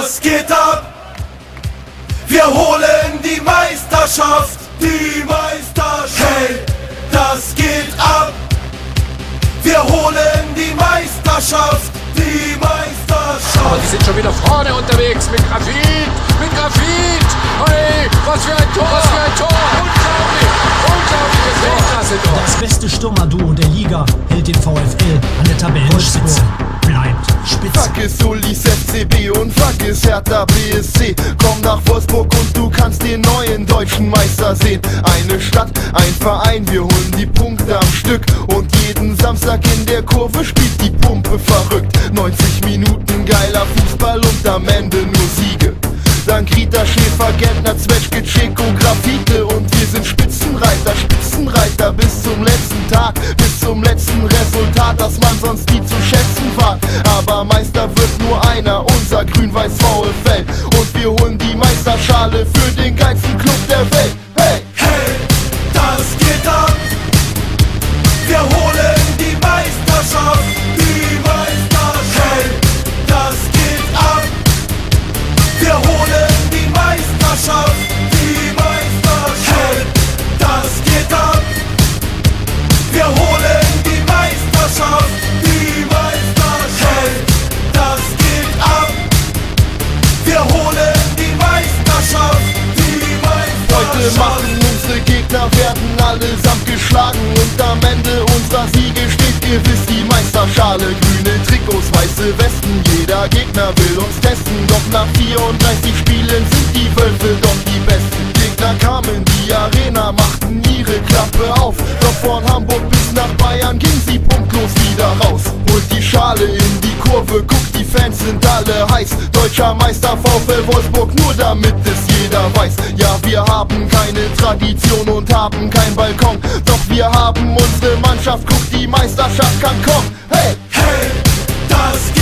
das geht ab. Wir holen die Meisterschaft, die Meisterschaft. Hey, das geht ab. Wir holen die Meisterschaft, die Meisterschaft. Aber die sind schon wieder vorne unterwegs mit Grafit, mit Grafit. Hey, was für ein Tor, was für ein Tor. Unglaublich, unglaubliches Weltklasse-Tor. Das beste Stürmerduo der Liga hält den VfL an der Tabellenspitze. Bleibt spitze. Fuck ist Ulis FCB und fuck ist Hertha BSC. Komm nach Wolfsburg und du kannst den neuen deutschen Meister sehen. Eine Stadt, ein Verein, wir holen die Punkte am Stück. Und jeden Samstag in der Kurve spielt die Pumpe verrückt. 90 Minuten geiler Fußball und am Ende nur Siege. Dank Rita Schäfer, Gentner, Zwetschge, Ceco, Grafite. Und wir sind Spitzenreiter, Spitzenreiter bis zum letzten Tag, bis zum letzten Resultat, das man sonst nie zu schätzen wagt. Aber Meister wird nur einer, unser grün-weiß VfL. Und wir holen die Meisterschale für den geilsten Club der Welt. Hey! Hey, das geht ab. Wir holen die Meisterschaft, die Meisterschaft. Hey, das geht ab. Wir holen die Meisterschaft, die Meisterschaft. Hey, das geht ab. Wir holen die Meisterschaft, die Meisterschaft. Hey, das geht ab. Wir holen die Meisterschaft, die Meisterschaft. Heute machen unsere Gegner, werden allesamt geschlagen. Und am Ende unserer Siege steht gewiss die Meisterschale. Grüne Trikots, weiße Westen, jeder Gegner will uns testen. Doch nach 34 Spielen sind die Wölfe doch die Besten. Gegner kamen, die Arena machten ihre Klappe auf. Doch von Hamburg bis nach Bayern ging sie punktlos wieder raus. Holt die Schale in die Kurve, guckt, die Fans sind alle heiß. Deutscher Meister VfL Wolfsburg, nur damit es jeder weiß. Ja, wir haben keine Tradition und haben kein Balkon. Doch wir haben unsere Mannschaft, guckt, die Meisterschaft kann kommen. Hey! Hey, das geht